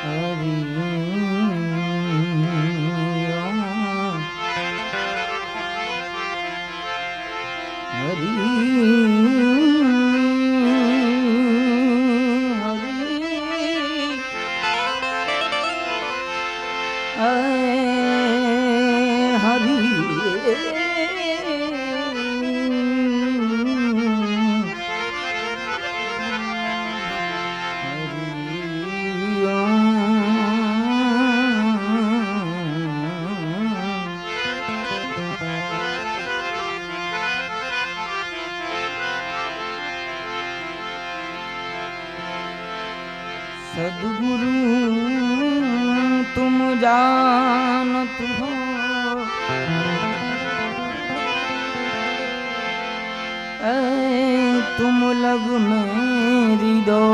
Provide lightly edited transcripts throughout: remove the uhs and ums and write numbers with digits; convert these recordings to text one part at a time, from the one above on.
હરિ सद्गुरु तुम जानत हो, तुम लग मेरी दो।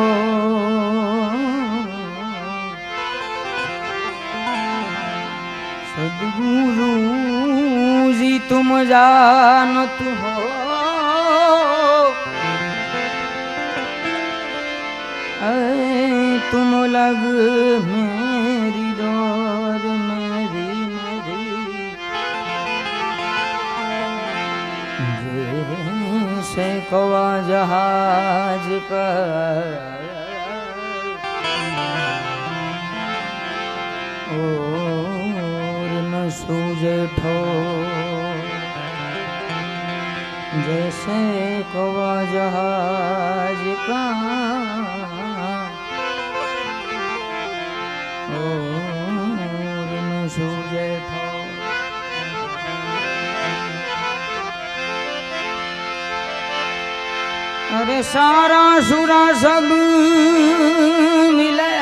सद्गुरु जी तुम जानत हो, तुम लग मेरी दौर मेरी मेरी जैसे कवा जहाज पर और न सूझे ठोर, जैसे कवा जहाज का सूझे ठोर। अरे सारा सुरा सब मिले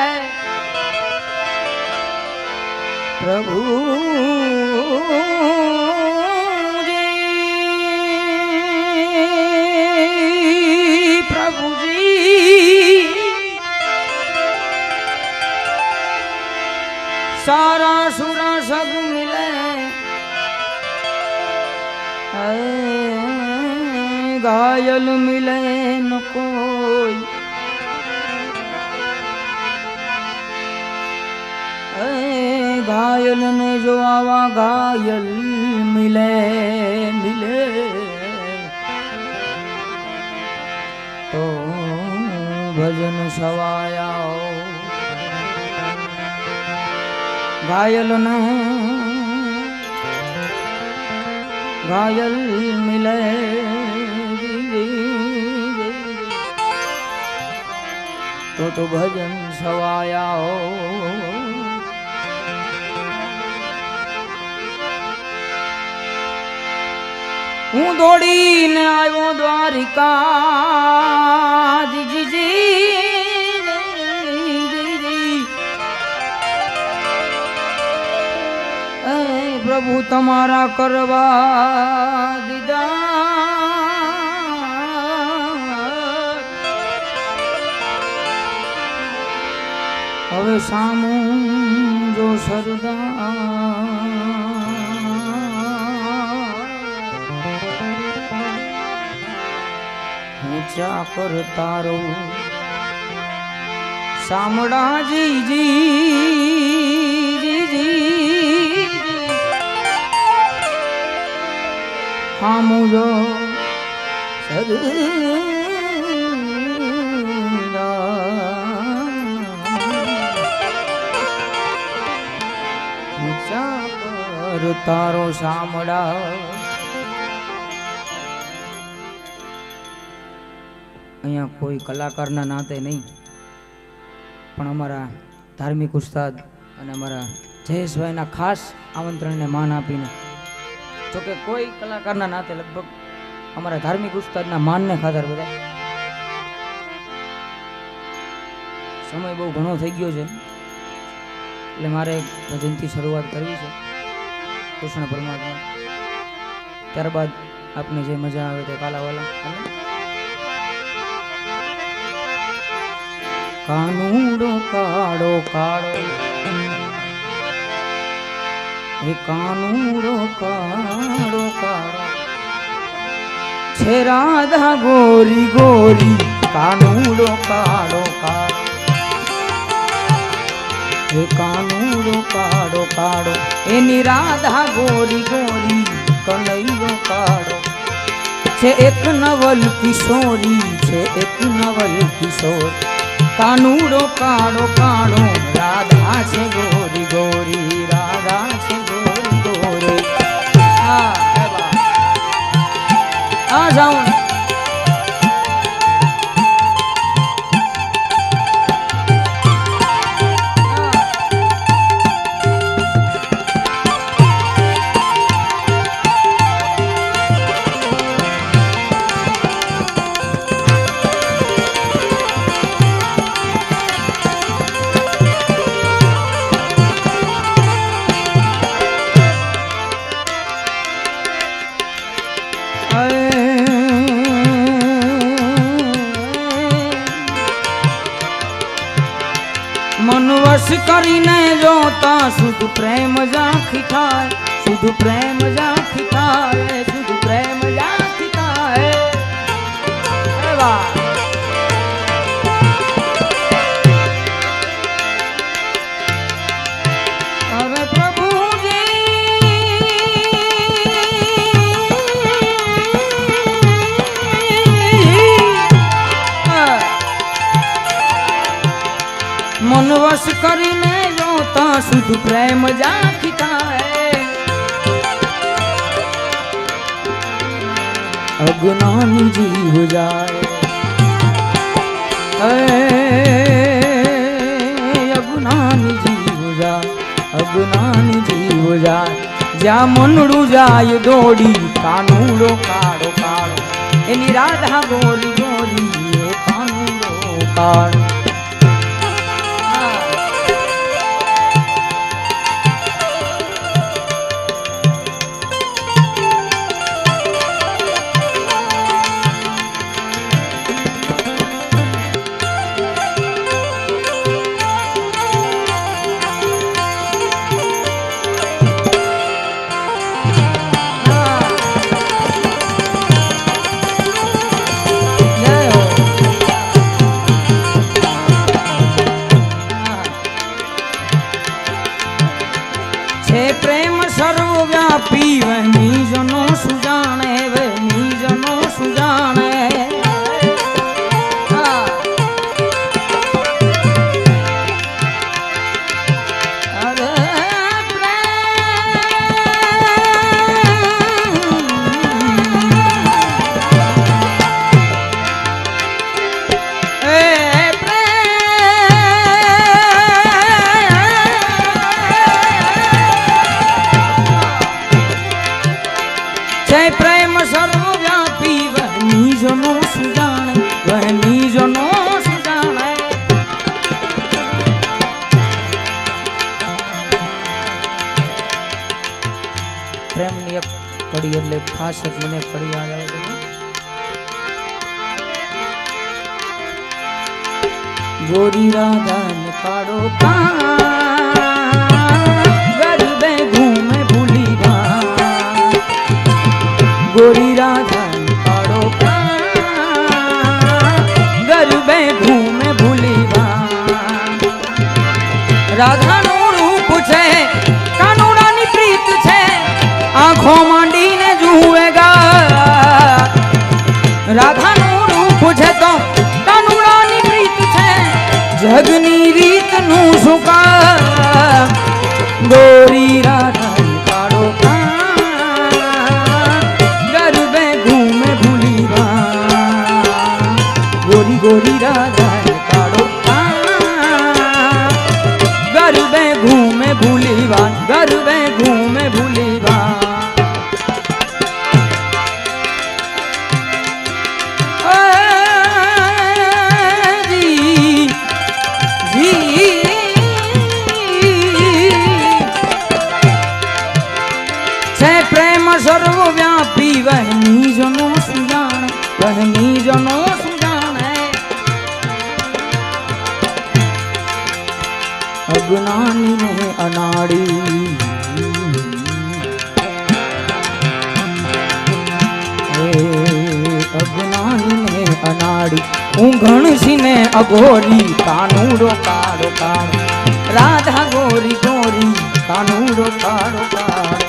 प्रभु जी, प्रभु जी। सारा सुरा सब मिले घायल मिले न कोई, घायल ने जो आवा घायल मिले मिले तो भजन सवाया घायल ने घायल मिले तो भजन सवाया हो। हूँ दौड़ी ने आयो द्वारिका जी जी जी, प्रभु तमारा करवा दीदा। હવે સામું જો સરદા ઊંચા કર તારો શામળાજી જી જી જી હામું જો સરદા તારો સામડા। અહીંયા કોઈ કલાકારના નાતે નહીં પણ અમારા ધાર્મિક ઉસ્તાદ અને અમારા જયેશભાઈના ખાસ આમંત્રણને માન આપીને, જોકે કોઈ કલાકારના નાતે લગભગ અમારા ધાર્મિક ઉસ્તાદના માનને ખાતર બધા સમય બહુ ઘણો થઈ ગયો છે એટલે મારે ભજનથી શરૂઆત કરવી છે કૃષ્ણ પરમાત્મા, ત્યારબાદ આપને જે મજા આવે તે કાલાવાલા। કાનુડો કાળો કાળો હે કાનુડો કાળો કાળો છે રાધા ગોરી ગોરી, કાનુડો કાળો કાળો હે કાનુડો કાળો કાળો એની રાધા ગોરી ગોરી કનૈયો કાળો છે એક નવલ કિશોરી છે એક નવલ કિશોર કાનુડો કાળો કાળો રાધા છે ગોરી ગોરી રાધા છે ગોરી ગોરી આ જાઉં मन वश करीने जोता शुद्ध प्रेम जाखी थाय शुद्ध प्रेम जाखी थाय शुद्ध प्रेम जाखी थाय अरे प्रभु जी मन वश करीने जोता शुद्ध प्रेम जाखी थाय अज्ञानी जीव जाए अज्ञानी जीव जाए अज्ञानी जीव जाए ज्या मनडू जाए दौड़ी कानूड़ो काड़ो काड़ो एनी राधा गोरी गोरी ये कानूड़ो काड़ो प्रेम सर्वव्यापी वह निजनो सुजाने वह निजनो सुजाने प्रेम सर्वव्यापी वह निजनो सुजाने वह निजनो सुजाने प्रेम ની એક કડી એટલે ખાસ જ મને કડી યાદ આવે છે ગોરી રાધા ને કાળો ગરબે ઘૂમે ભૂલી गोरी राधा काड़ो गरबे घूमे भूली राधा नु रूप छे कानूड़ा नी प्रीत छे आँखों मांडी ने जुएगा राधा नु रूप छे तो कानूड़ा नी प्रीत छे जगनी रीत नु सुका गोरी राधा काड़ो गोरी राधा काड़ो गरबे घूमे भूलीवान गरबे घूमे भूलीवान जी जी छे प्रेम सर्वव्यापी वह निजनो सुजाने वह निजनो अज्ञानी ने अनाड़ी अज्ञानी ने अनाड़ी ऊंघण सी ने अघोरी कानूड़ो काड़ो काड़ो રાધા ગોરી ગોરી કાનુડો કાળો કાળો.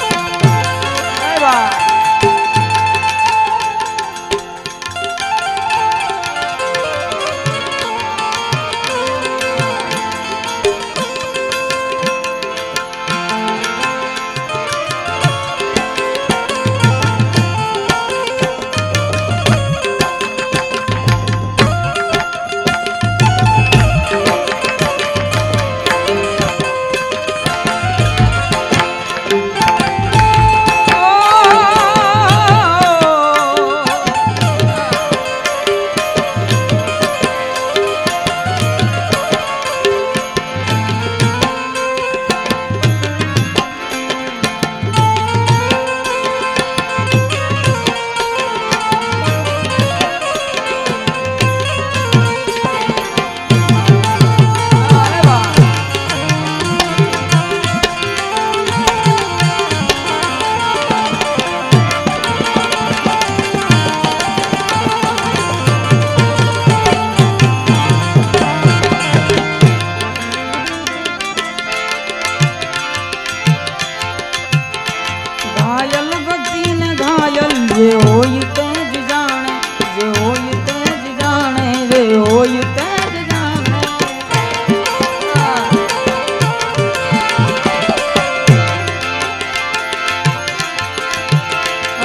જે હોય તે જ જાણે, જે હોય તે જ જાણે, જે હોય તે જ જાણે.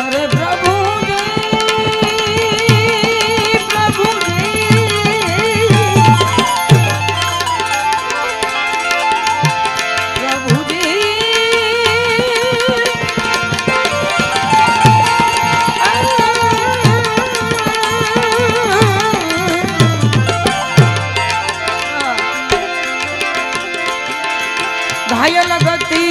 અરે પ્રભુજી, પ્રભુજી, પ્રભુજી. ઘાયલ ગતિ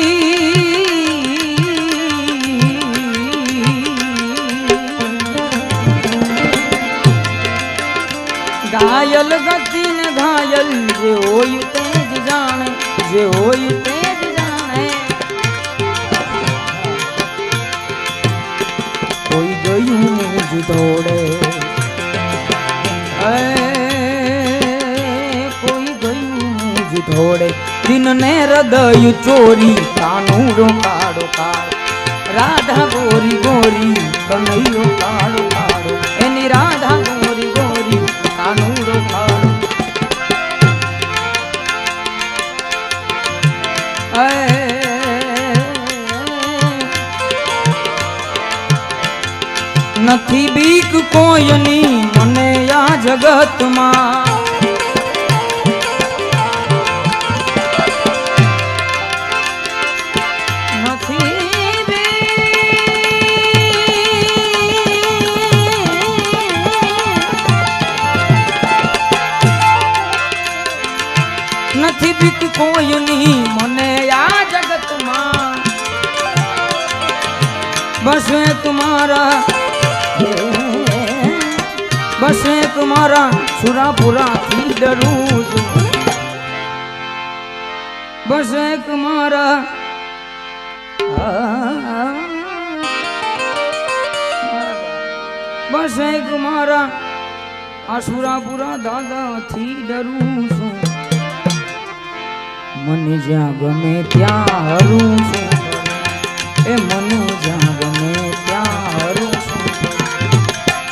ઘાયલ ગતિ ને ઘાયલ જે હોય તે જ જાણે, જે હોય તે જ જાણે. કોઈ ગયું મુજ દોડે, કોઈ ગયું મુજ દોડે, દિનને હૃદય ચોરી કાનુડો કાળો કાળો. રાધા ગોરી ગોરી કનૈયો કાળો કાળો. એની રાધા ગોરી ગોરી કાનુડો કાળો. નથી બીક કોઈની મને આ જગતમાં. નથી બીક કોઈની મને આ જગતમાં. બસ એક મારા, બસ એક મારા સુરાપુરાથી ડરું છું. બસ એક મારા, બસ એક મારા આસુરાપુરા દાદાથી ડરું છું. મને જ્યાં ગમે ત્યાં હરું છું, એ મને જ્યાં ગમે ત્યાં હરું છું.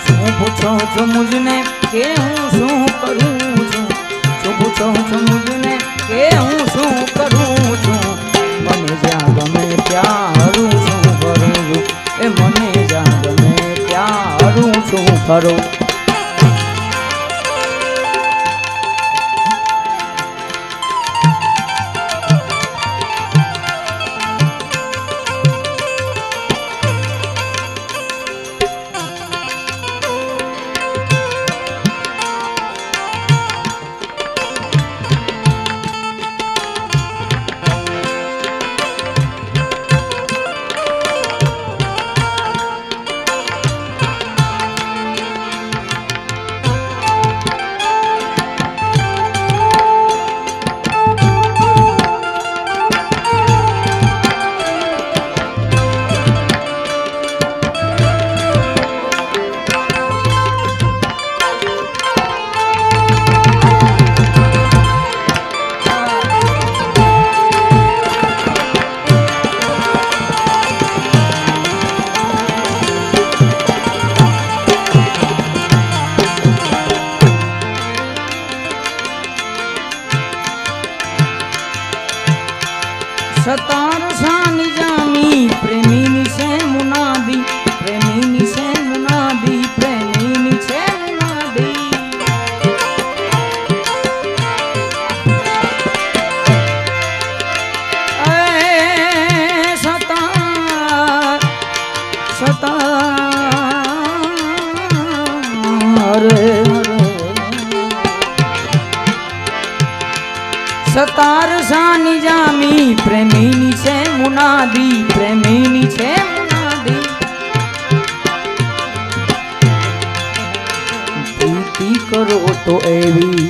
શું પૂછો છો મુજને કે હું શું કરું છું? શું પૂછો છો મુજને કે હું શું કરું છું? મને જ્યાં ગમે ત્યાં હરું છું કરું છું, એ મને જ્યાં ગમે ત્યાં હરું છું કરું. સતાર સાની જામી પ્રેમીની છે મુનાદી પ્રેમીની છે મુનાદી પ્રેમીની છે મુનાદી સતાર સતાર સતાર સાની જામી પ્રેમીની છે મુનાદી પ્રેમીની છે મુનાદી પ્રીતિ કરો તો એવી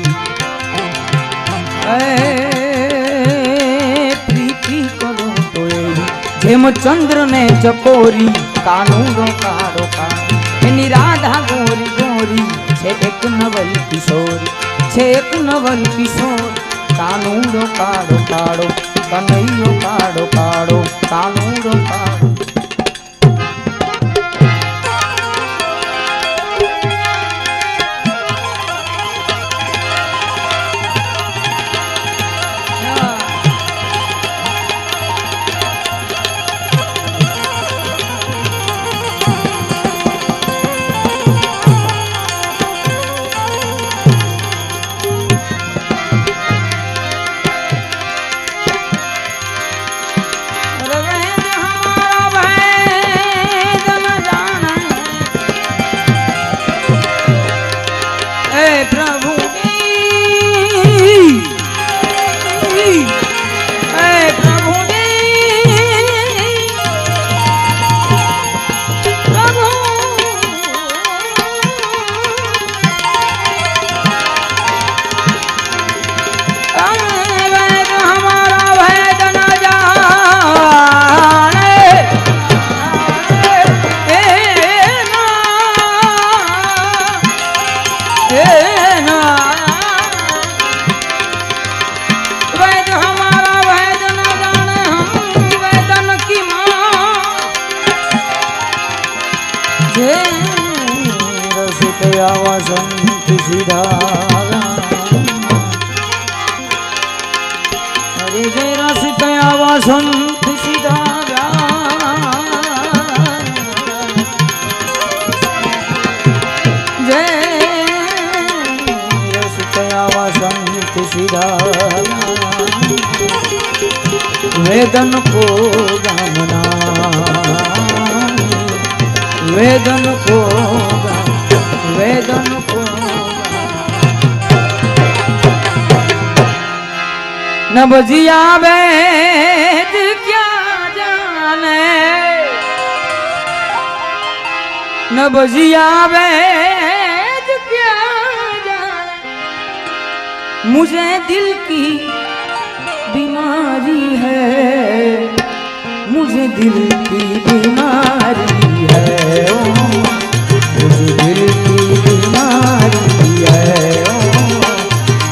પ્રીતિ કરો તો એવી જેમ ચંદ્ર ને ચકોરી કાનુડો કાળો કાળો એની રાધા ગોરી ગોરી છે એક નવલ કિશોરી છે એક નવલ કિશોર કાનુડો કાળો કાળો કનૈયો કાળો કાળો કાનુડો કાળો અરે જે રસ કયા વસંત સીધા જય રસ કયા વસંત સીધા વેદન કો ગામના વેદન કો વેદન કો नबजिया वेद क्या जाने नबजिया वेद क्या जाने मुझे दिल की बीमारी है मुझे दिल की बीमारी है मुझे दिल की बीमारी है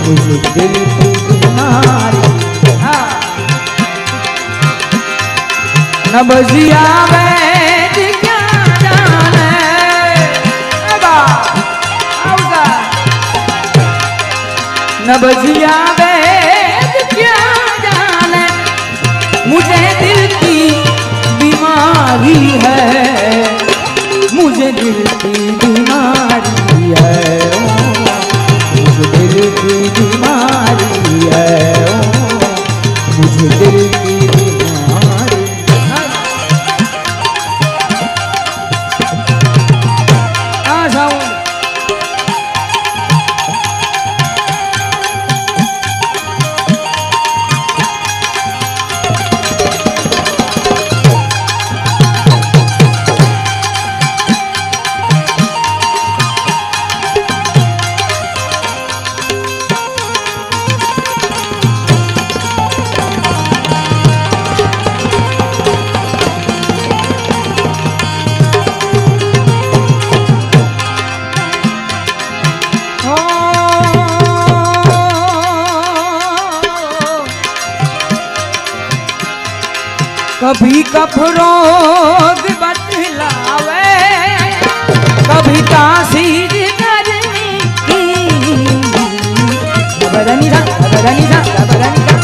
मुझे दिल की बीमारी नबजिया वेद क्या जाने नबजिया वेद क्या जाने मुझे दिल की बीमारी है मुझे दिल की बीमारी है मुझे दिल की बीमारी है मुझे दिल की बीमारी कभी कफरोग बतलावे कभी तासीर करनी बदनी सा बदनी सा बदनी सा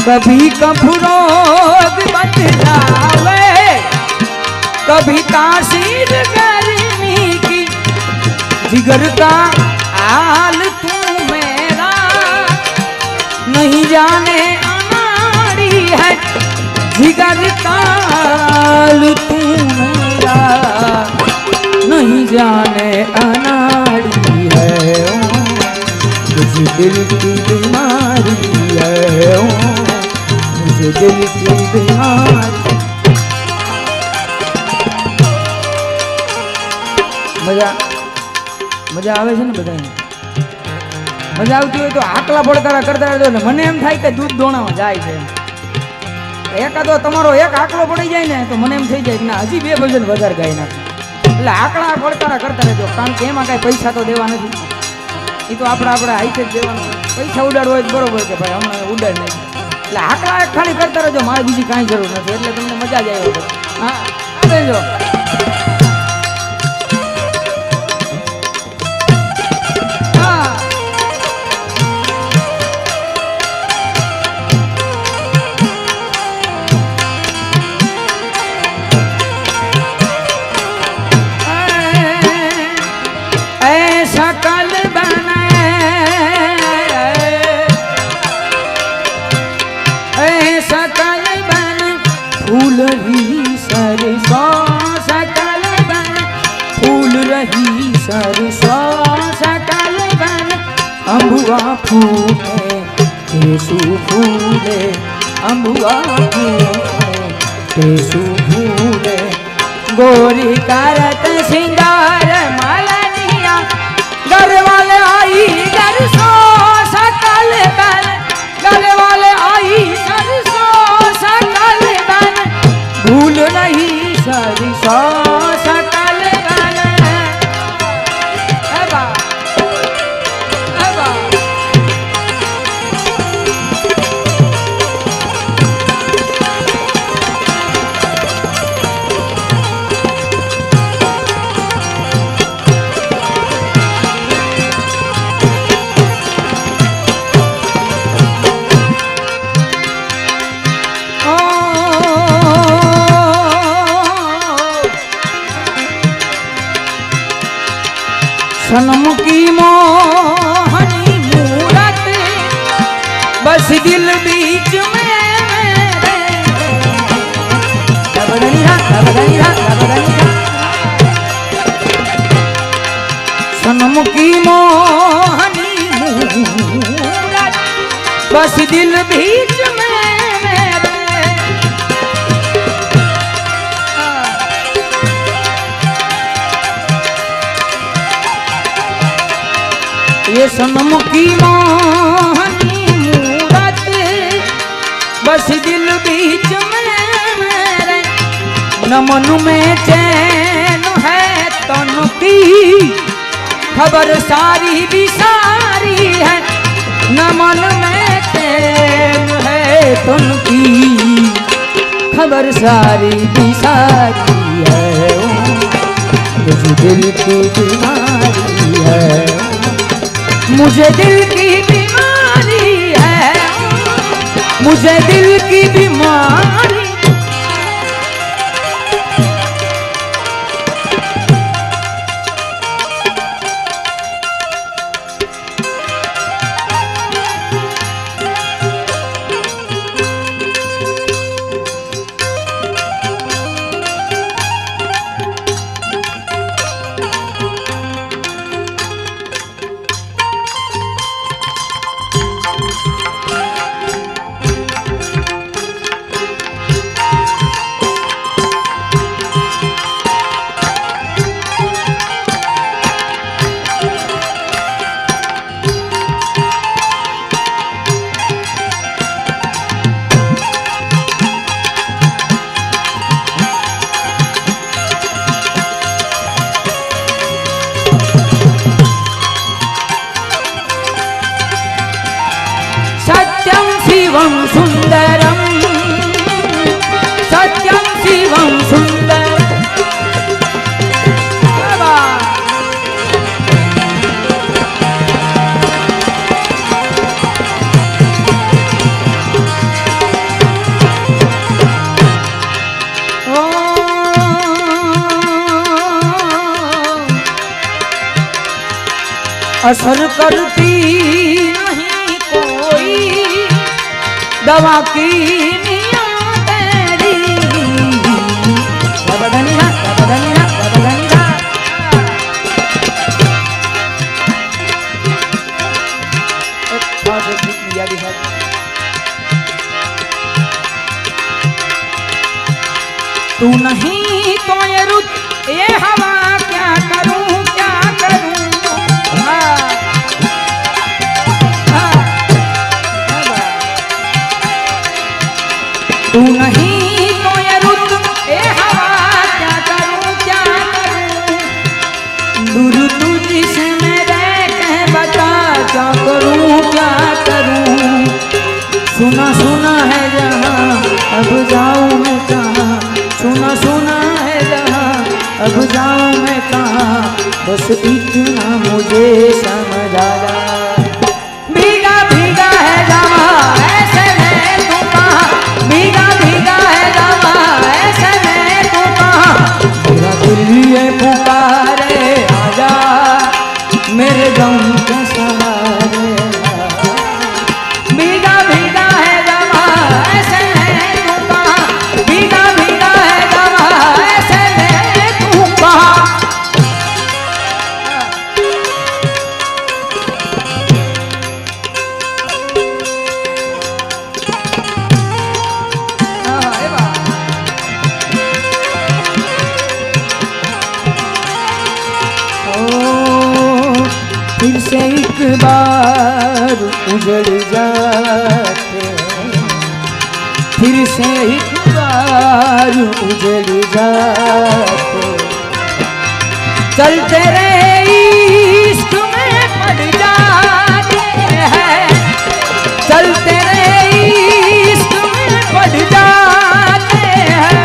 कभी कफरोग बतलावे, कभी तासीर गर्मी की, जिगर का हाल तू मेरा नहीं जाने अनाड़ी है, जिगर का हाल तू मेरा नहीं जाने अनाड़ी है, मुझे दिल की बीमारी है, मुझे दिल की बीमारी। મજા આવે છે ને બધાને? મજા આવતી હોય તો આકલા પડકારા કરતા રહેજો ને મને એમ થાય કે દૂધ દોણામાં જાય છે. એકાદો તમારો એક આકલો પડી જાય ને તો મને એમ થઈ જાય કે ના હજી 2 ભજન વધારે ગાઈ નાખે. એટલે આકડા પડકારા કરતા રહેજો, કારણ કે એમાં કાંઈ પૈસા તો દેવા નથી. એ તો આપણે હાઈટ જ દેવાનું. પૈસા ઉડાડવો હોય બરોબર કે ભાઈ હમણાં ઉડાડ નહીં. એટલે આકડા એક ખાલી કરતા રહેજો, મારે બીજી કાંઈ જરૂર નથી. એટલે તમને મજા જ આવે. હા દેજો. फूल रही सरसों सकल बन, फूल रही सरसों सकल बन, अम्बुआ फूले केसु फूले, अम्बुआ फूले केसु फूले, गोरी करत सिंगार मालनिया, घर वाले आई सरसों सकल बन, घर वाले आई सरसों सकल बन, भूल नहीं सरसों सकल बन। अबा अबा सनम की मोहनी मूरत बस दिल बीच में सनम की मोहनी मूरत बस दिल बीच में ये सनम की मोहनी मूरत बस दिल बीच में मेरे, न मन में चैन है तन की खबर सारी भी सारी है, न मन में चैन है तन की खबर सारी भी सारी है, मुझे दिल की बीमारी है, मुझे दिल की बीमारी है, मुझे दिल की बीमारी। शिवं सुंदरम सत्यम शिवं सुंदर असर करती नहीं कोई दवा की नियत तेरी। बदनिया बदनिया बदनिया तू नहीं तो ये रुत ये हवा क्या करूं क्या करूं। तू नहीं तो ये रुत ये हवा क्या करूं क्या करूं। दूर तुझसे मैं रह के बता क्या करूं क्या करूं। सुना सुना है जहां अब जाऊं मैं कहां। सुना सुना है जहां अब जाऊं मैं कहां। बस इतना मुझे समझ आया। भीगा भीगा है जावा ऐसे में तू कहां। भीगा भीगा है जावा ऐसे में तू कहां। मेरा दिल ये पुकारे आजा मेरे गम के सहारे। भीगा भीगा है जावा ऐसे में तू कहां। भीगा भीगा है जावा ऐसे में तू कहां। फिर से एक बार उजड़ जाते। फिर से एक बार उजड़ जाते। चलते रहे इश्क में पड़ जाते हैं। चलते रहे इश्क में पड़ जाते हैं।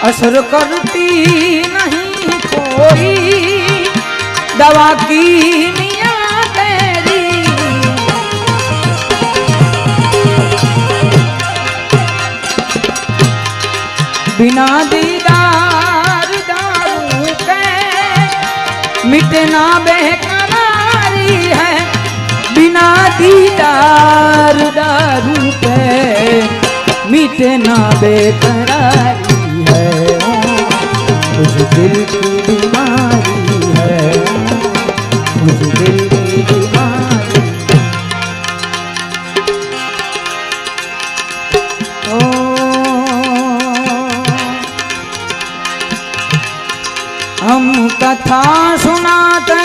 असर करती नहीं कोई दवा की नियत तेरी। बिना दीदार दारू के मिटना बेकरारी है। बिना दीदार दारू के मिटना बेकरारी है। मुझे दिल की बीमारी है। मुझे दिल की बीमारी। ओ हम कथा सुनाते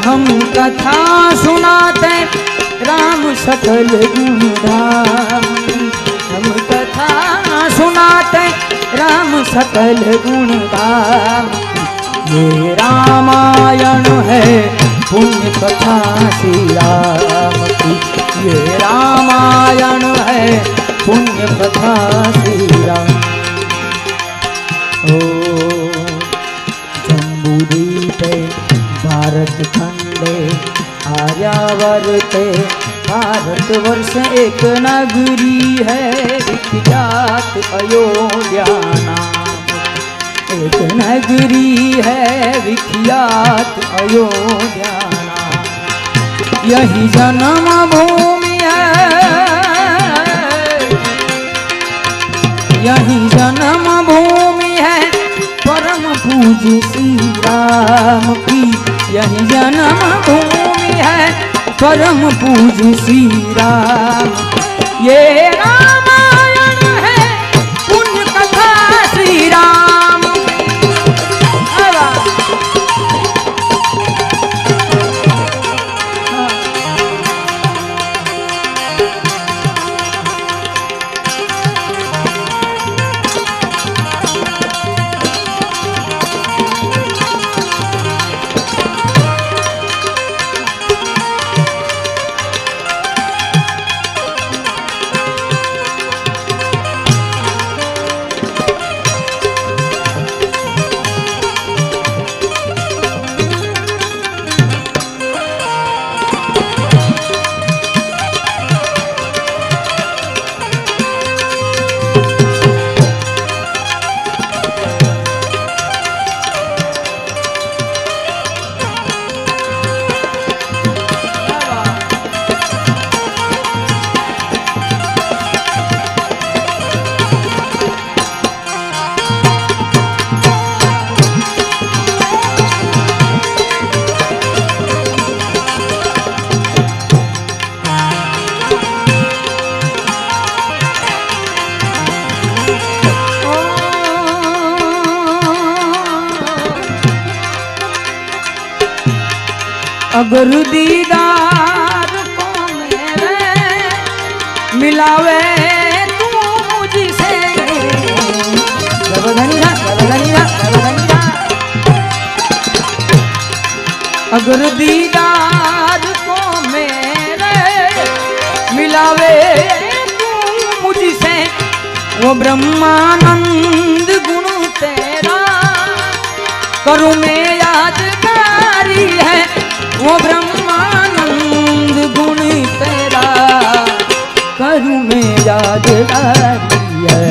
हम कथा सुनाते राम सकल गुणधाम। हम कथा सुनाते राम सकल गुणधाम। ये रामायण है पुण्य कथा श्री राम की। ये रामायण है पुण्य कथा श्री राम। ओ जम्बूद्वीपे भारत खंडे आर्यावर्ते भारतवर्ष एक नगरी है। विख्यात अयोध्या नाम एक नगरी है। विख्यात अयोध्या नाम। यही जन्म भूमि है। यही जन्म भूमि है परम पूज्य श्री राम की। यही जन्म भूमि है परम पूज्य श्री राम। ये रामायण है पुण्य कथा श्री राम। अगर दीदार को मेरे मिलावे तू मुझसे अगर दीदार को मेरे मिलावे तू मुझसे वो ब्रह्मानंद गुण तेरा करूँ मैं यादगारी है वो ब्रह्मानंद गुण तेरा करूँ मैं यादगारी है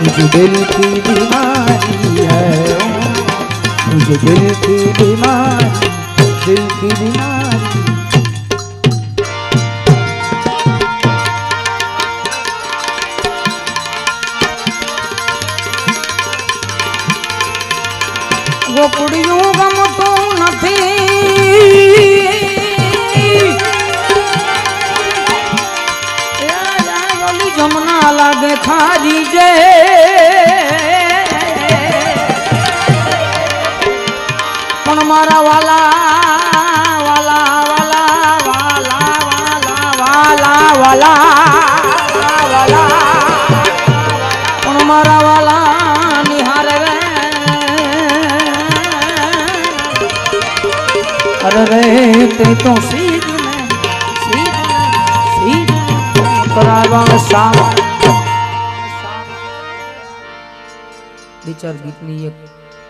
मुझे दिल की बीमारी है मुझे दिल की बीमारी ગોકુડિયું ગમતું નથી ઓલી જમના લાગે ખારી જે પણ મારા વાલા વાલા વાલા વાલા વાલા વાલા વાલા પણ મારા વાલા નિહારે अरे रहते तो सीध में करावा सामा विचार गीतनी एक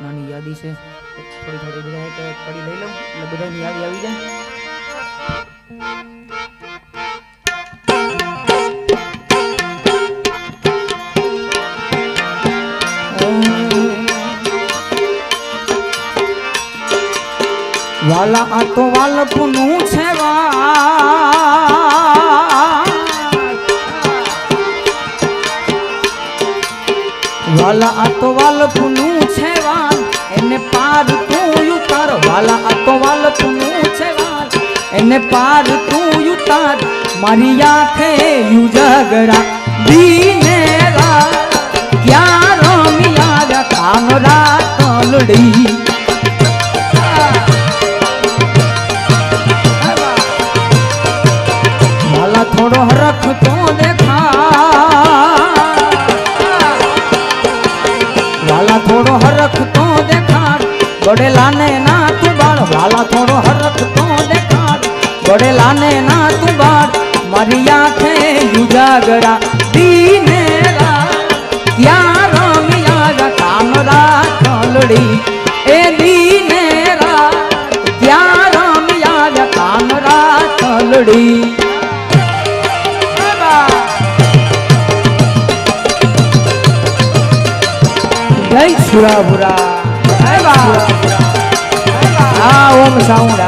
नानी यादी से थोड़ी थोड़ी बजाय के कड़ी लई लऊं એટલે બધાની યાદ આવી જાય વાલા આ તો વાલપનું છે વાલા આ તો વાલપનું છે વાલ એને પાર તું ઉતાર વાલા આ તો વાલપનું છે વાલ એને પાર તું ઉતાર મારી આંખે યુજાગરા દીને રાત ક્યાં રમ્યા કામ રાત લડી थोड़ो हरख तो देखा वाला थोड़ो हरख तो देखा बड़े लाने ना तू बाड़ वाला थोड़ो हरख तो देखा बड़े लाने ना तू बाड़ मारी आंखें युजागरा दीने क्या रमिया काम रात लड़ी ए दीने क्या रमिया काम रात लड़ी जय सुरापुरा हाँ ओम साउंडा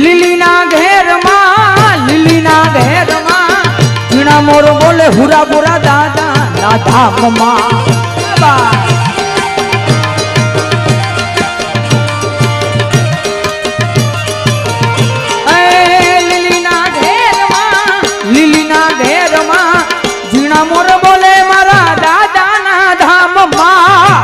લીલીના ઘેરમાં ઝીણા મોર બોલે હુરા બુરા દાદા ના ધામમાં લીલીના ઘેરમાં ઝીણા મોર બોલે મારા દાદા ના ધામમાં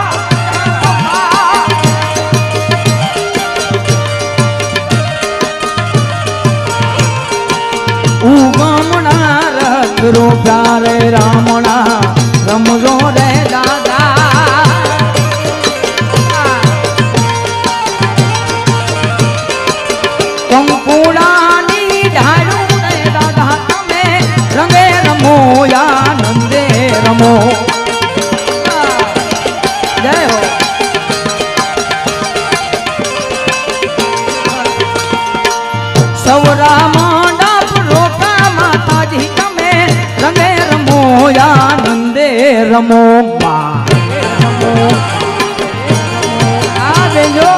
रो प्यारे रामना रमजो रे दादा कंकुड़ानी ढालू रे दादा तमे रंगे रमो या नंदे रमो जय हो सवरा मांडा रोका माता जी रंगे रमो या नंदे रमो रमो आ जो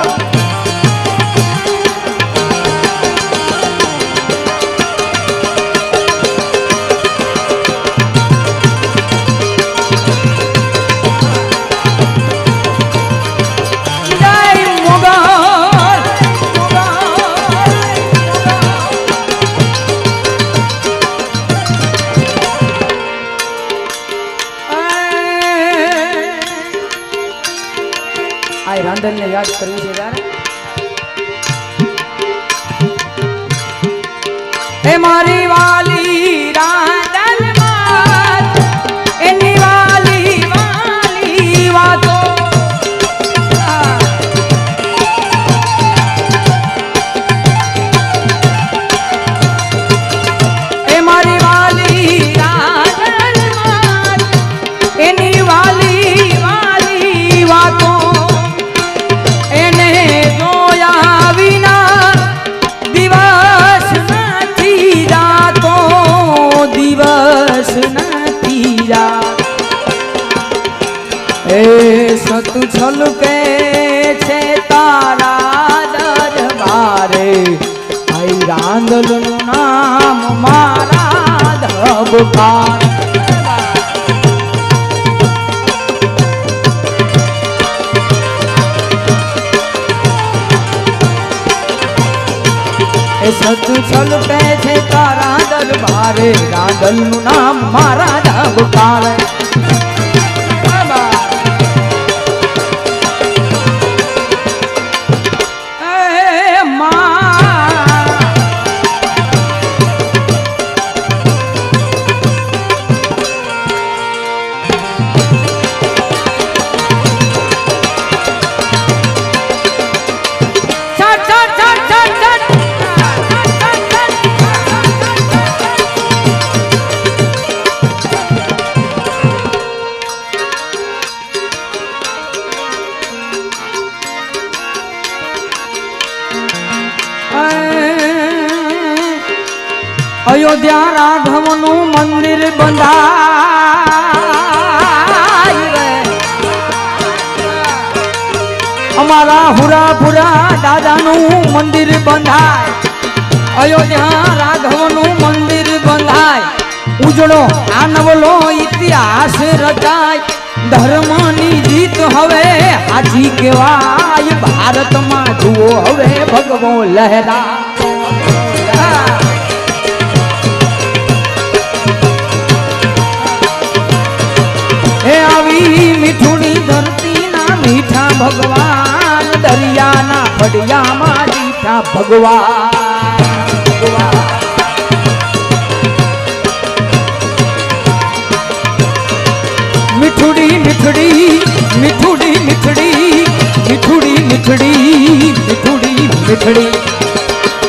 એ મારી વાલી રાંદલ માત એની વાલી વાલી વાતો એ મારી વાલી રાંદલ માત એની વાલી વાલી વાતો એને જોયા વિના દિવસ નથી જાતો દિવસ નથી જાતો એ સતુ છલકે છે તારા દરબારે આઈ રાંદલનું નામ મારા ધબકાર સત છલકે છે તારા દરબારે રાંદલનું નામ મારા ધબકાર અયોધ્યા રાઘવનું મંદિર બંધાય રે અમારા હુરાપુરા દાદાનું મંદિર બંધાય અયોધ્યા રાઘવનું મંદિર બંધાય ઉજળો આ નવલો ઇતિહાસ રચાય ધર્મની જીત હવે હાજી કહેવાય ભારતમાં જુઓ હવે ભગવો લહેરા હે આવી મીઠુડી ધરતીના મીઠા ભગવાન દરિયાના ફડિયામાં દીઠા ભગવાન મીઠુડી મીઠડી મીઠુડી મીઠડી મીઠુડી મીઠડી મીઠુડી મીઠડી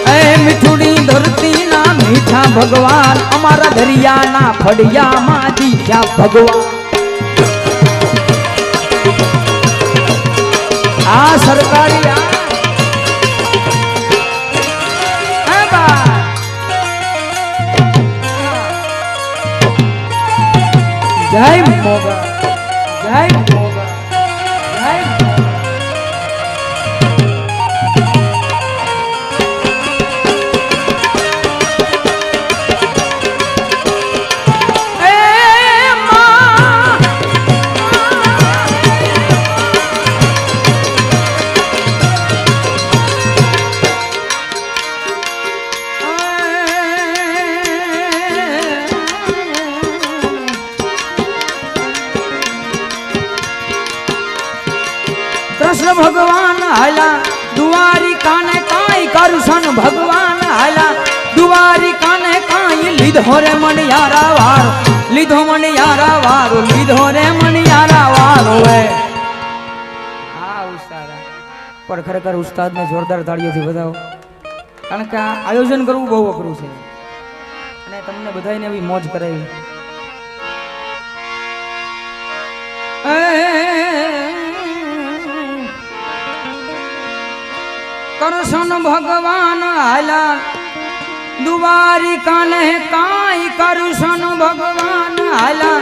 એ મીઠુડી ધરતીના મીઠા ભગવાન અમારા દરિયાના ફડિયામાં દીઠા ભગવાન આ સરકારી જય મોગા જય મોગા જય કૃષ્ણ ભગવાન હાલા દ્વારિકાને કાંઈ કરુષણ ભગવાન હાલા દ્વારિકાને કાંઈ લીધો રે મણિયારા વારો લીધો મણિયારા વારો લીધો રે મણિયારા વારો હે હા ઉસ્તાદ પણ ખરેખર ઉસ્તાદને જોરદાર તાળીઓથી બધાવો કારણ કે આ આયોજન કરવું બહુ અઘરું છે અને તમને બધાને એવી મોજ કરાવી કૃષ્ણ ભગવાન હાલા દ્વારિકાને કાંઈ કૃષ્ણ ભગવાન હાલા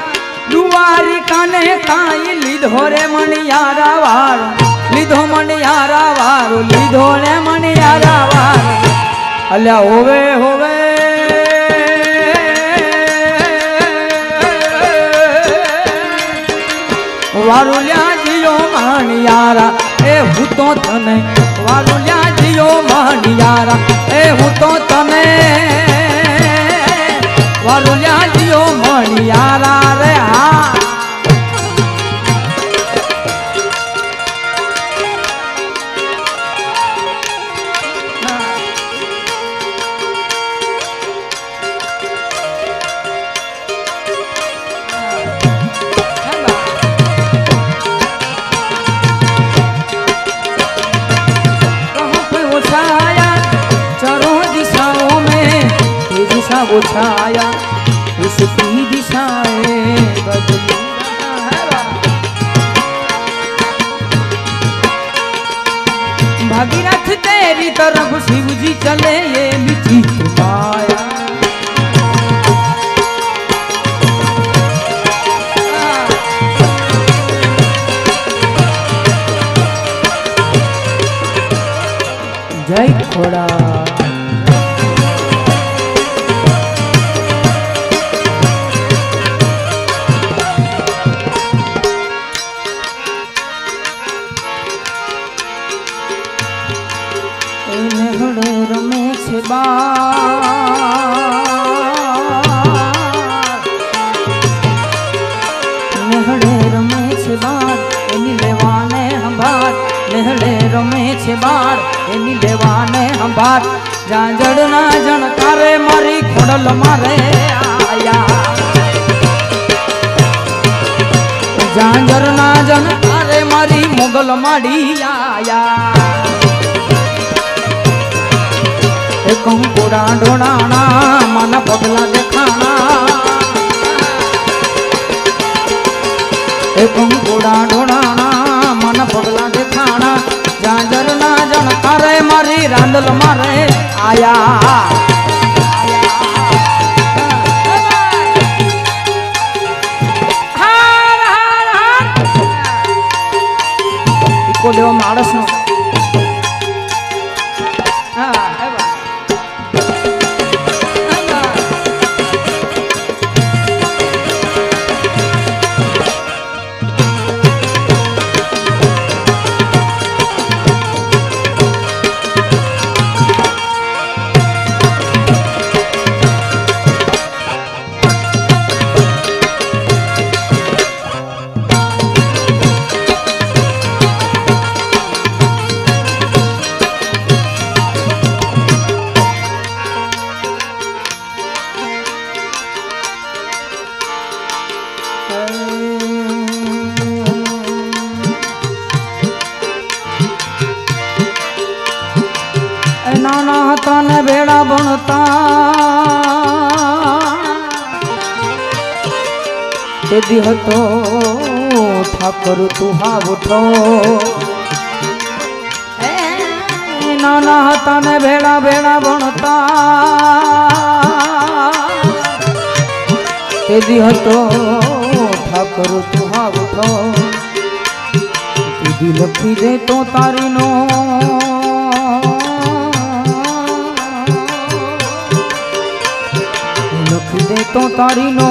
દ્વારિકાને કાંઈ લીધો રે મણિયારા વારો લીધો મણિયારા વારો લીધો રે મણિયારા વારો અલ્યા હોવે હોવે વારુલ્યા જીઓ મણિયારા એ હું તો તને વારુલ્યા જીઓ મણિયારા એ હું તો તને વારુલ્યા જીઓ મણિયારા રે હા था वो छाया उसकी दिशाएं बदली भागीरथ तेरी तरफ शिव जी चले ये मिठी माया जय खोड़ा रमे छे नेहड़े रमे छे बार एनी लेवाने हंभार नेहड़े रमे छे बार एनी लेवाने हंभार जांजड़ ना जणकारे मारी खोडल मारे आया जांजर ना जणकारे मारी मोगल माड़ी आया कंकुड़ा ढोड़ाना मन पगला दिखाना कंकुड़ा ढोड़ाना मन पगला दिखाना जांजर ना जनकारे मारी रांदल मारे आया इको देवा माणस नो नाना हता ने बेड़ा बनता तेदी हतो ठाकुर तू हाव उठो नाना हता ने बेड़ा बेड़ा बनता तेदी हतो ठाकुर तू हाव उठो तेदी लखी दे तो तारी नो दे तो तारी नो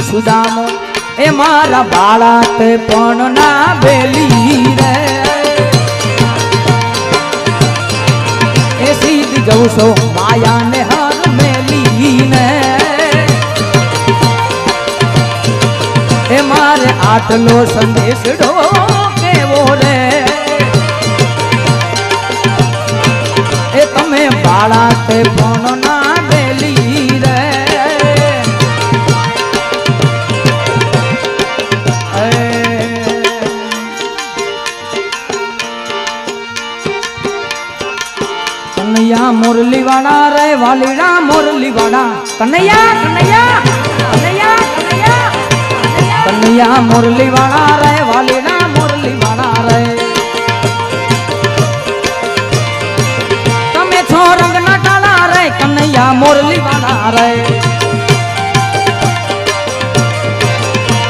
सुदामो ए मारा बाड़ा ते पण ना बेली रे ए सीध जाऊ सो माया ने हर मेली ने ए मारे आटलो संदेश डो केवो रे તમે બાળા તે ફોન ના બેલી રે કનૈયા મુરલી વાળા રે વાલીડા મુરલી વાળા કનૈયા કનૈયા કનૈયા કનૈયા કનૈયા મુરલી વાળા રે વાલીડા મુરલી વાળા રે रंग ना काला रे कन्हैया मुरली वाला रे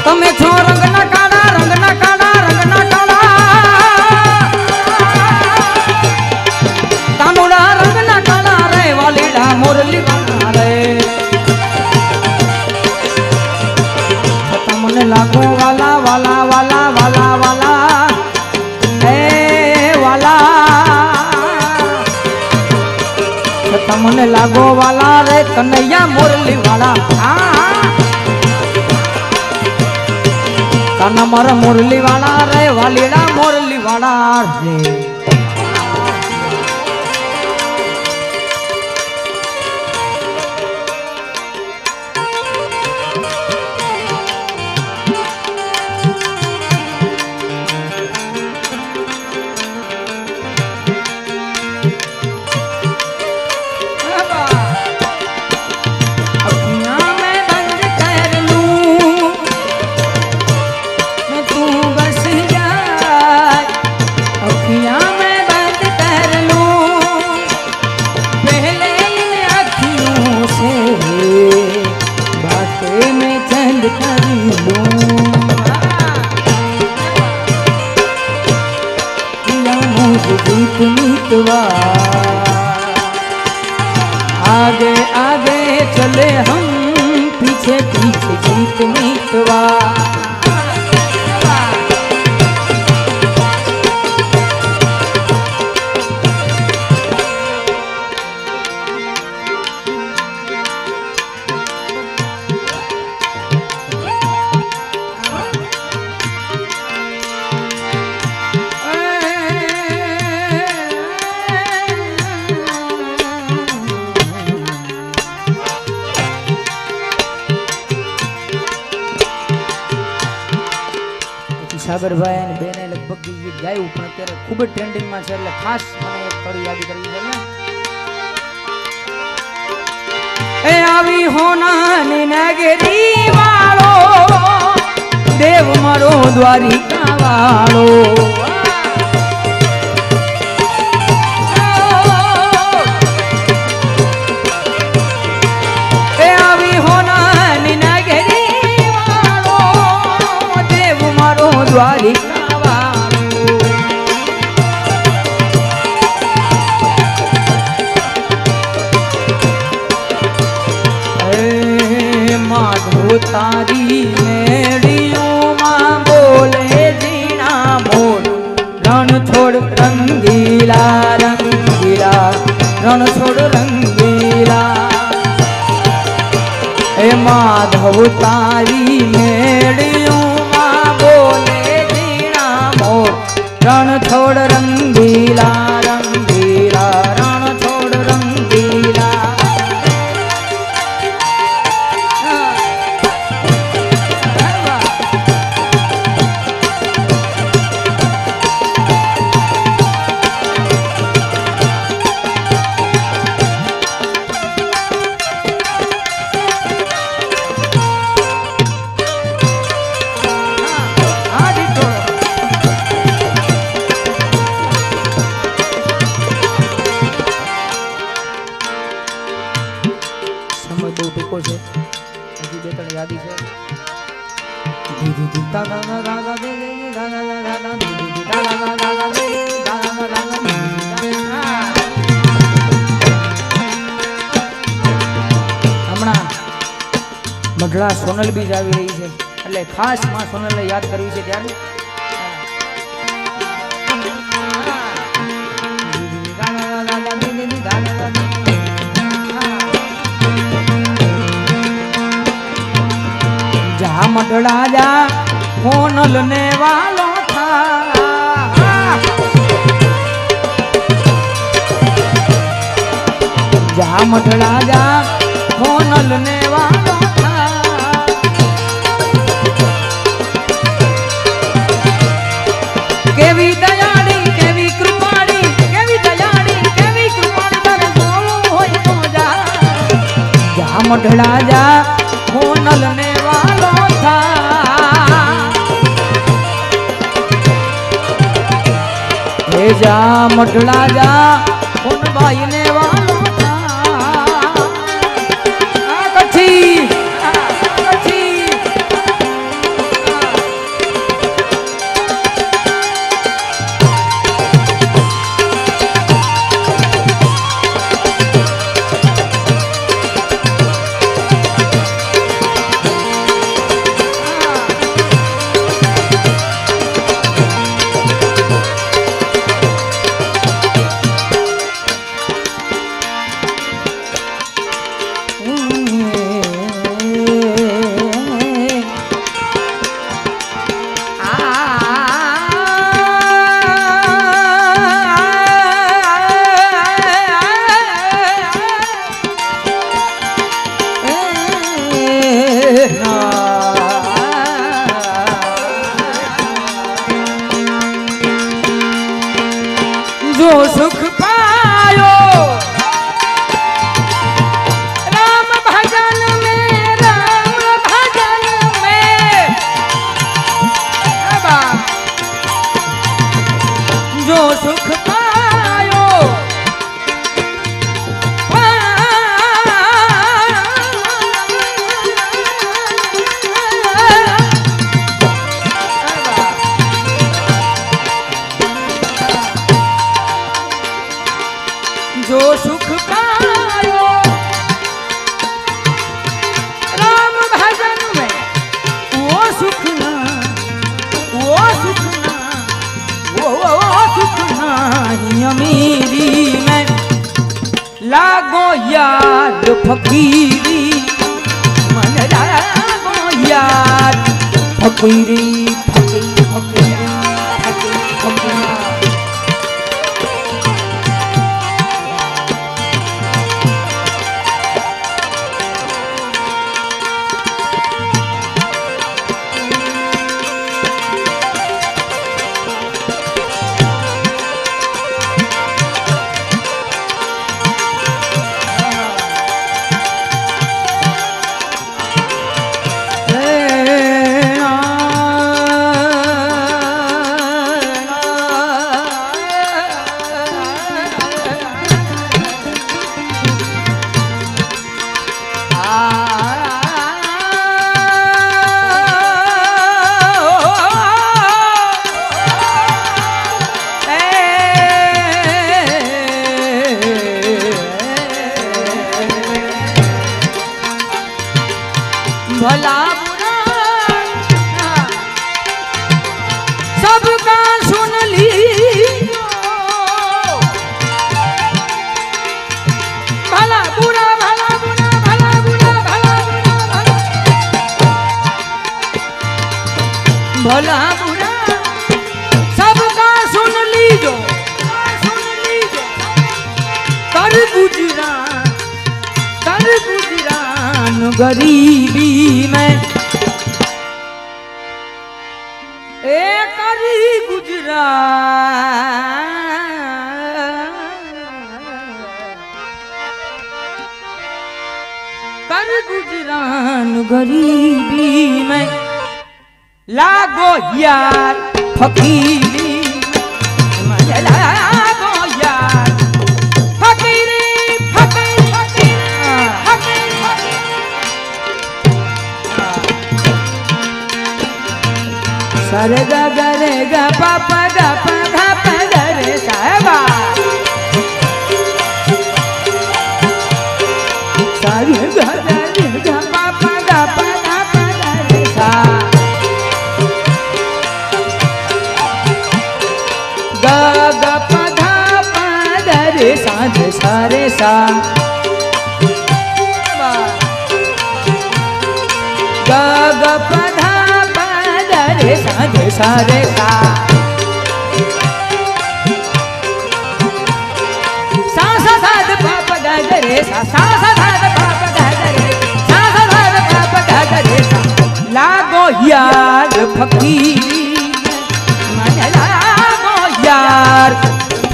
तमे छो रंग ना काला रंग ना काला रंग ना काला तानुड़ा रंग ना काला रे वालीड़ा मुरली वाला रे तमने लागो वाला वाला वाला वाला वाला वाला तमने लागो वाला रे कन्हैया मुरली वाला काना मारा मुरली वाला रे वालीड़ा मुरली वाला रे जीत मितवा आगे आगे चले हम पीछे पीछे जीत मितवा સાગરભાઈ અને બેને લગભગ ગીત ગાયું પણ અત્યારે ખૂબ જ ટ્રેન્ડિંગમાં છે એટલે ખાસ મને એક કડી યાદ કરવી છે ને એ આવી હોનાની નગરી વાળો દેવ મારો દ્વારિકા વાળો એ આવી હોનાની નગરી વાળો દેવ મારો દ્વારિકા વાળો માધવ તારી મેળીઓમાં બોલે જીણા મોર રણ છોડ રંગીલા રંગીલા રણ છોડ રંગીલા એ માધવ તારી મેળીઓમાં બોલે જીણા મોર રણ છોડ રંગીલા રંગીલા રણ છોડ રંગીલા મઢડા સોનલ બીજ આવી રહી છે એટલે ખાસ માં સોનલને યાદ કરવી છે ત્યારે જા મઢડા જા સોનલ ને વાલો થા જા મઢડા જા સોનલ ને વાલો કેવી દયાળી કેવી કૃપાળી કેવી દયાળી કેવી કૃપાળી તને જોવું હોય તો જા જા મઢડા જા સોનલ ને વાલો થા હે જા મઢડા જા સોનબાઈ ને વાલો થા કચ્છી जो सुख पायो राम भजन में जो सुख पायो लागो यार फकीरी मन लागो यार फकीरी फकीरी फकीरी फकीरी भला सबका सुन ली भला बुरा भला बुरा भला बुरा भला बुरा भला बुरा सबका सुन लीजो कर गुजरान गरीबी में एक गुजरान गरीबी में लागो यार फकीरी मन लागो यार फकीरी फकीरी फकीरी सरे गा गा रे गा पा पा गा रे साहेबा सारे गा रे गा पा गा रे सा गा गा पा रे सा सारे सा गा गा पा रे सारे सा सा सा ध पाप ग रे सा सा सा ध पाप ग रे सा सा ध पाप ग रे सा लागो यार फकीरी मन लागो यार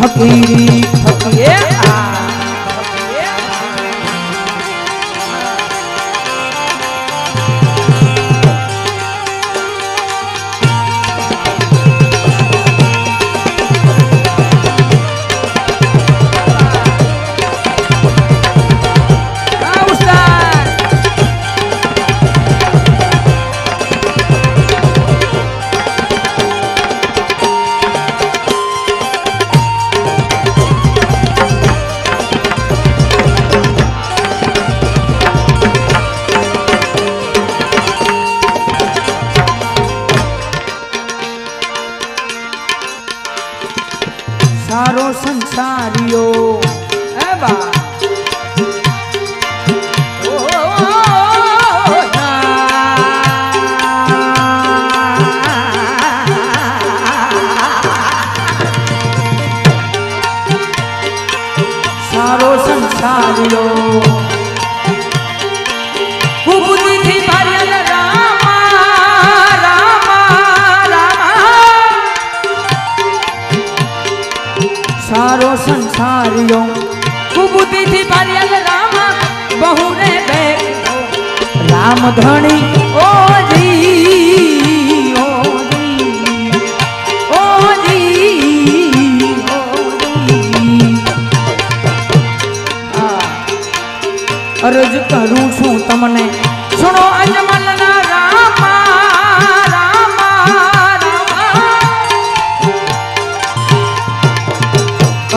फकीरी फकीरी सारो संसारियो ए बा सारो संसारियो कुबुद्धि थी भारिया रामा रामा रामा सारो संसारियो कुबुद्धि थी भारिया रामा बहु रे राम धनी ओ जी ओ जी अर्ज करूं छूं तमने सुनो अजमल ना रामा रामा रामा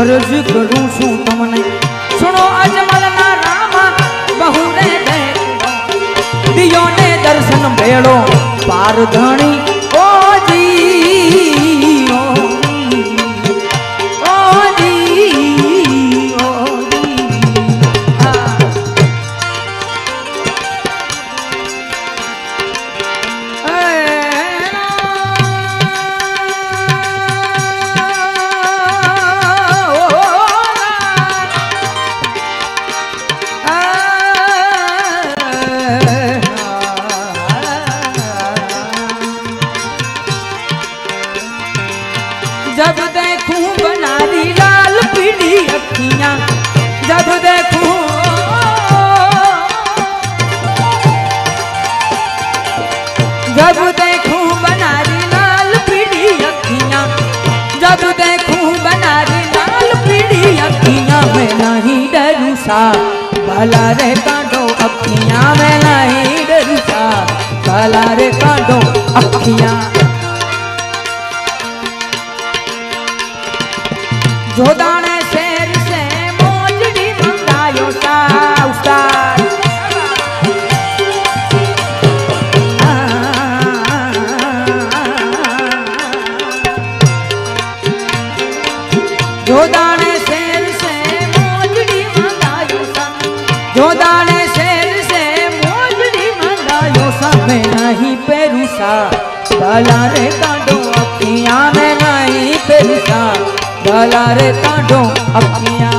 अर्ज करूं छूं तमने सुनो अजमल ना रामा बहु रे दियो ने दर्शन भेड़ो पार धणी ओ जी ओ जी ओ जी ओ जी जब देखूं बनारी लाल पीली अखियां, जब देखूं जब देखूं बनारी लाल पीली अखियां, जब देखूं बनारी लाल पीली अखियां, मैं नहीं डरूं सा भला रे कांडो अखियां, मैं नहीं डरूं सा भला रे कांडो अखियां। जो दाने शेर से मोजड़ी मंगायो सा उस्ताद, जो दाने शेर से मोजड़ी मंगायो सा, जो दाने शेर से मोजड़ी मंगायो सा, मैं नहीं पेरू सा भला रे कांडो अखियां, मैं नहीं पेरू सा भला रे कांडो अखियां।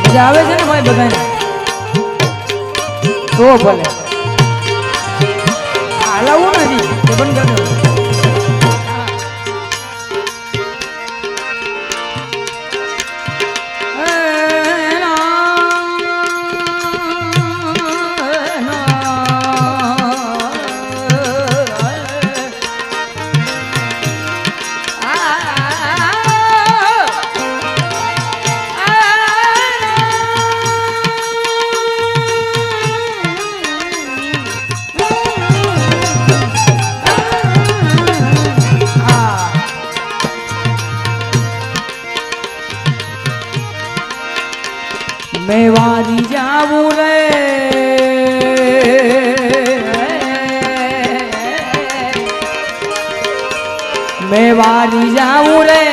મજા આવે છે ને ભાઈ બધાને? તો ભલે હાલવું નથી તો બંધ કરી દો. मेवारी जाऊं रे, मेवारी जाऊं रे,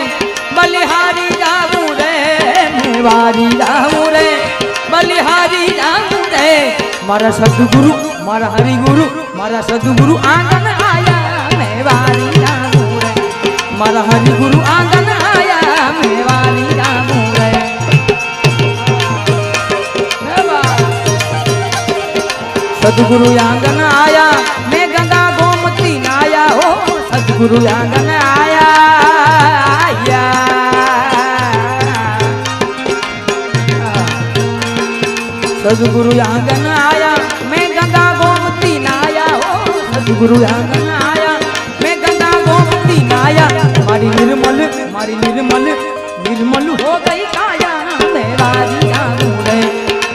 बलिहारी जाऊं रे, मेवारी जाऊं रे, बलिहारी जाऊं रे, मारा सदगुरु मारा हरिगुरु मारा सदगुरु आंगन आया, मेवारी जाऊं रे, मारा हरिगुरु आंगन आया, मेवारी जाऊं रे। सदगुरु आंगन आया, मैं गंगा गोमती नाया, हो सदगुरु आंगन आया, आया। सदगुरु आंगन आया, मैं गंगा गोमती नाया, हो सदगुरु आंगन आया, मैं गंगा गोमती नाया, मारी निर्मल निर्मल हो गई काया, मेवारी जाऊं रे,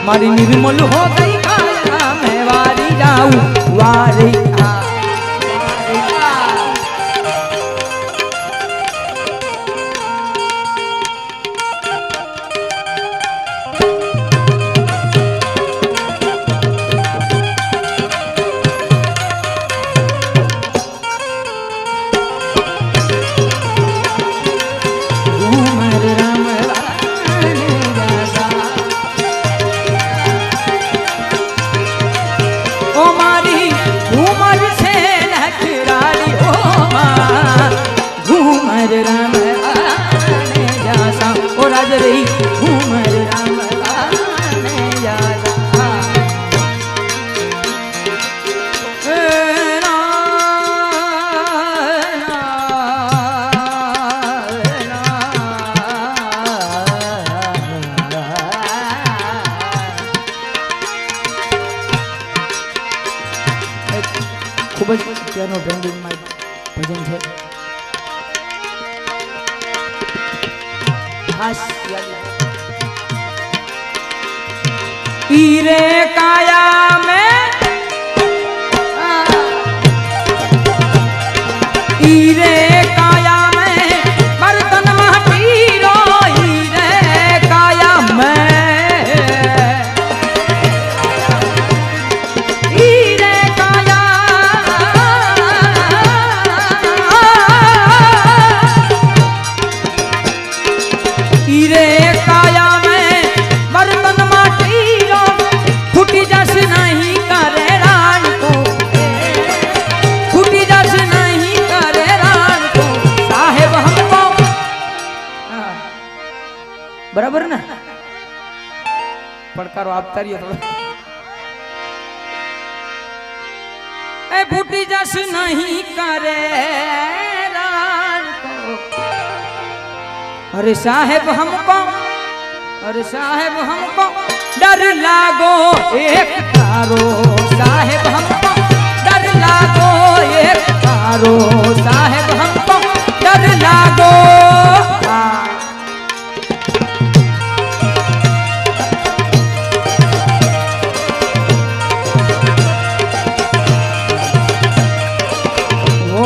मारी निर्मल हो गई काया, मेवारी जाऊं वारे आ। खूब ज અત્યારનો ટ્રેન્ડિંગમાં ભજન છે ખાસ ईरे काया में ईरे काया में बर्तन माटीरो ईरे काया में ईरे काया ईरे काया में बर्तन माटीरो फूटी जस नहीं करे रान को फूटी जस नहीं करे रान बराबर ना પડકારો આપતા રહ્યો થોડો ए बूटी जस नहीं करे राज को अरे साहेब हमको डर लागो एक तारो साहेब हमको डर लागो एक तारो साहेब हमको डर लागो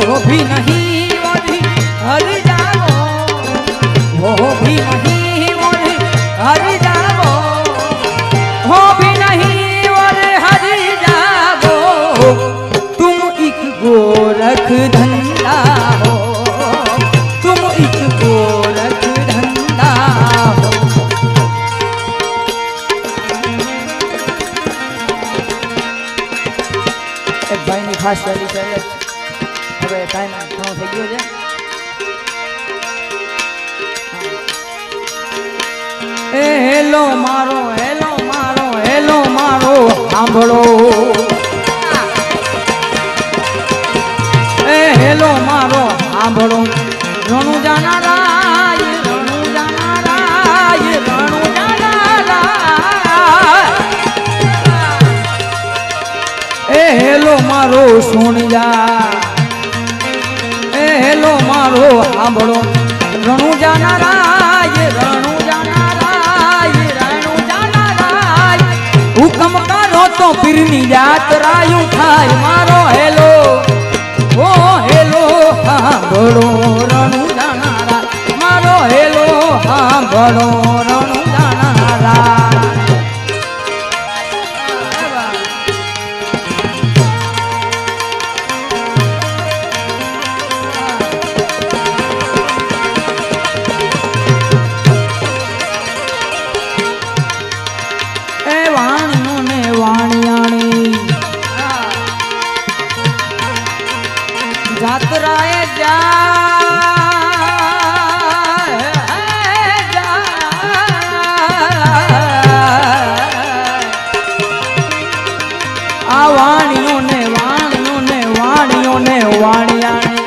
वो भी नहीं वो भी हर जाओ वो भी नहीं वो भी हर जाओ वो भी नहीं और हर जाओ तुम एक गोरख धंधा हो तुम एक गोरख धंधा हो एक भाई ने खास वाली चले હવે ટાઈમ ઘણો થઈ ગયો છે હેલો મારો સાંભળો હેલો મારો સાંભળો રણુ જાનારાય હેલો મારો સોનિયા હેલો મારો સાંભળો રણુ જાનારાય હુકમ કરો તો પીરની યાત્રાયું થાય મારો હેલો ઓ હેલો સાંભળો રણુ જાનારા મારો હેલો સાંભળો રણુ જાનારા જાત્રાએ આ વાણીઓને વાણિયાણે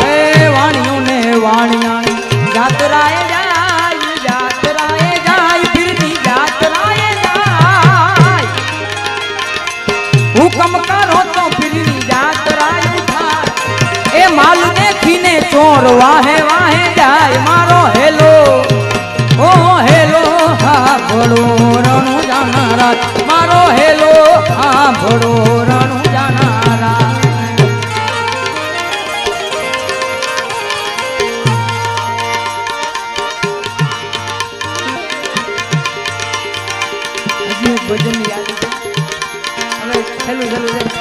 એ વાણીઓને વાણિયાણે જાત્રાએ જાય ફિરતી જાત્રાએ જાય હુકમ કરો તો ફિરની જાત્રાયું થાય એ માલ દેખીને ચોર વાહે જાય મારો હેલો ઓ હેલો સાંભળો રણુ જાનારા મારો હેલો સાંભળો રણુ જાનારા હજી એક ભજન યાદ હવે છેલ્લું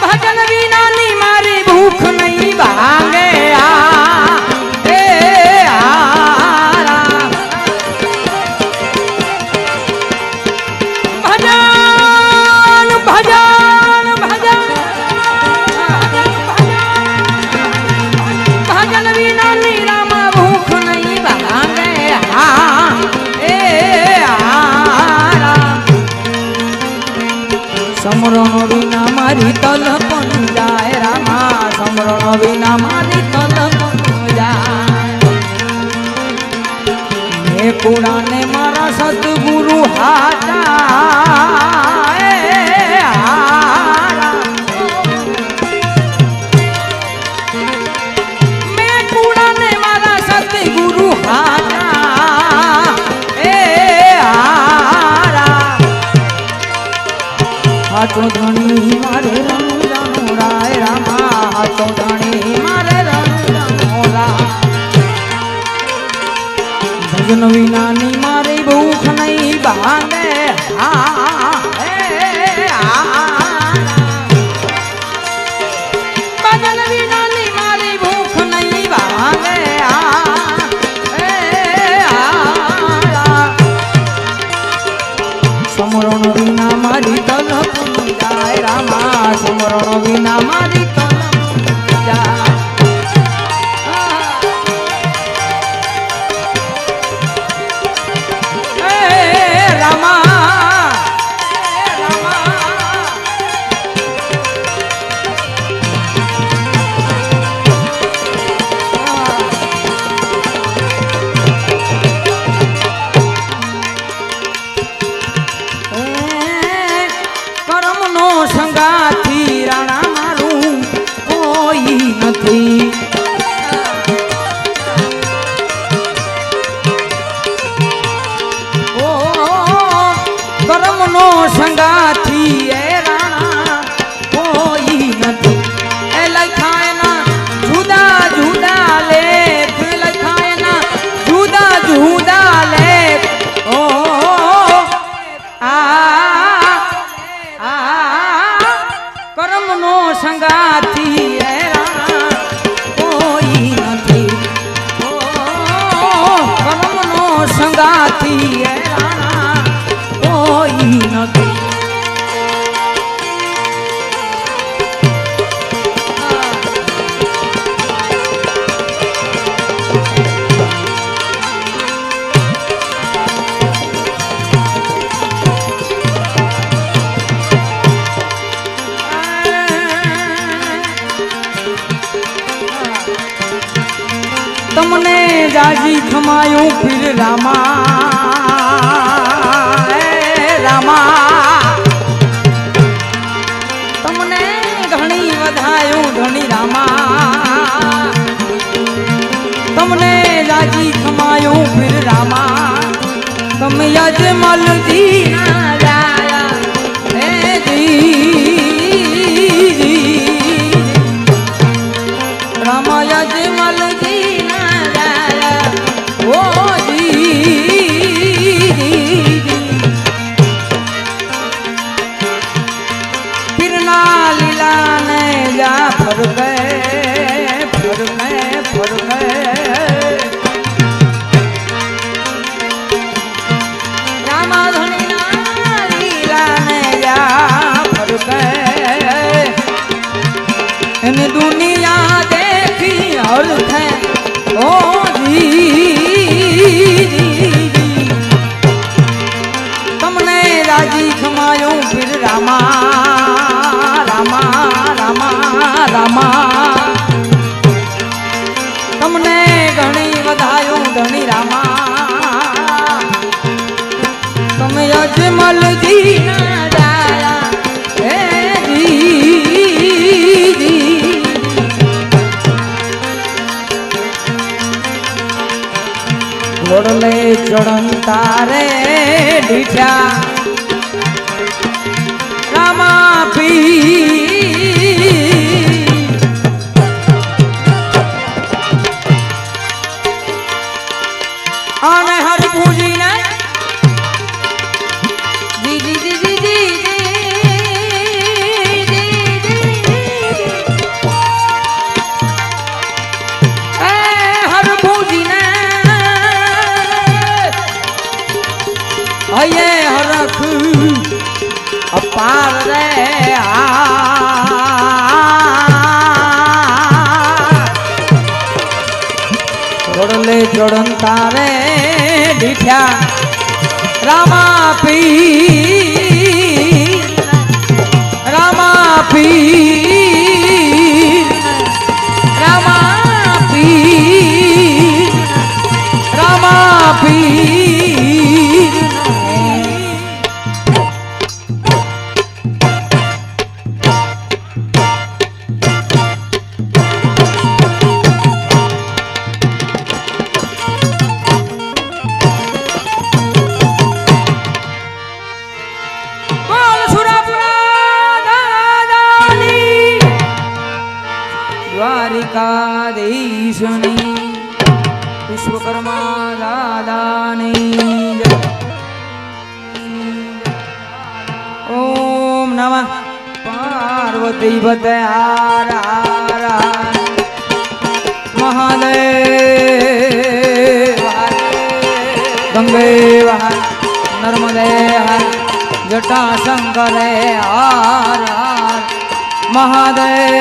ભજન વિનાની મારી ભૂખ નહીં ભાંગે સમરણ વિના મારી તલપન જાય રામા સમરણ વિના મારી તલપન જાય મેં કુડાને મારા સદગુરુ હાચા મેં કુડાને મારા સદગુરુ હાચા હાચો ધણી મારે રણુ જાનોરાય રામા હાચો ધણી મારે રણુ જાનોરા ભજન વિનાની મારી ભૂખ નહીં ભાંગે ભજન વિનાની મારી ભૂખ નહીં ભાંગે ઓ કર્મનો સંગાથી એ રાણા કોઈ નથી. એ લખાય ના જુદા જુદા લેખ, લખાય ના જુદા જુદા લેખ. ઓ આ કર્મનો સંગાથી એ રાણા કોઈ નથી. ઓ કર્મનો સંગાથી એ રાણા કોઈ નથી. તમને જાજી ખમાયું પીર રામા, રામા તમને ઘણી વધાયું ધણી રામા. તમને જાજી ખમાયું પીર રામા. તમે યજમલજી ના લાયા હે જી રામા યજમલજી दुनिया देखी और है ओ जी तुमने राजी खमायो फिर रामा रामा रामा रामा तुमने घणी वधायो धनी रामा तुम यजमल जी ना जाया हे जी घोड़ले चढ़न तारे ढीठा रामा पी आने हर पूजी ने जी जी जी जी जी हर पूजी ने ये हरख अपार रे जोड़ले जोड़न तारे ढीठा रामा पी रामा पी रामा पी रामा पी द्वारिकाधीशनी विश्वकर्मा दादानी ओम नमः पार्वती पते हर हर महादेव गंगे हर नर्मदे हर जटा शंकर हर हर महादेव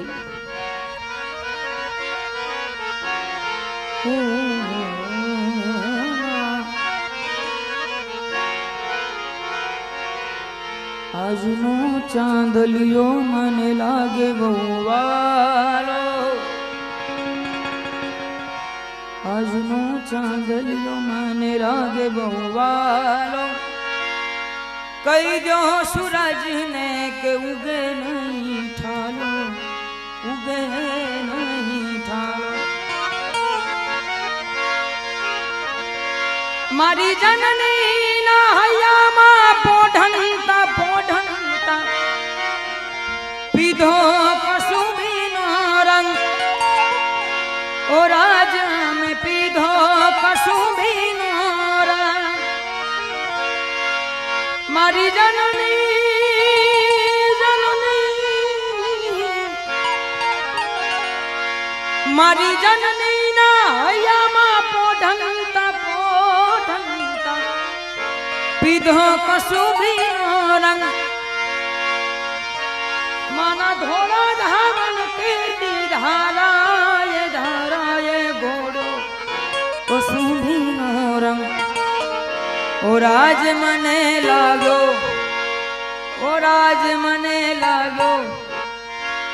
ઘડી આજનો ચાંદલિયો મને લાગે બહુ વાલો આજનો ચાંદલિયો મને લાગે બહુ વાલો કઈ દો સૂરજ ને કે ઉગે નહીં ઠાલો ઉગે નહીં ઠાલો મારી જનની ના હૈયામાં પોઢણતા પોઢણતા પીધો કસુંબીનો રંગ ઓ રાજ મેં પીધો કસુંબીનો રંગ મારી જનની મારી જનની ના હૈયામાં પોઢણતા પીધો કસુંબીનો રંગ માના ધોળા ધાવન કેડી ધારાએ ઘોડો કસુંબીનો રંગ ઓ રાજ મને લાગ્યો ઓ રાજ મને લાગ્યો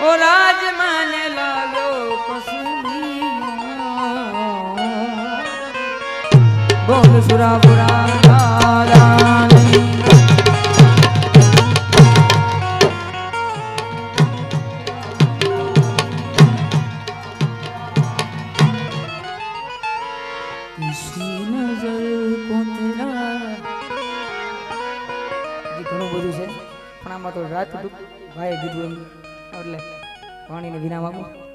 ઓ રાજ મને લાગ્યો કસુંબીનો બોલ સુરાપુરા ઘણું બધું છે પણ આમાં તો રાત ભાઈએ કીધું એમ એટલે વાણીને વિરામ આપું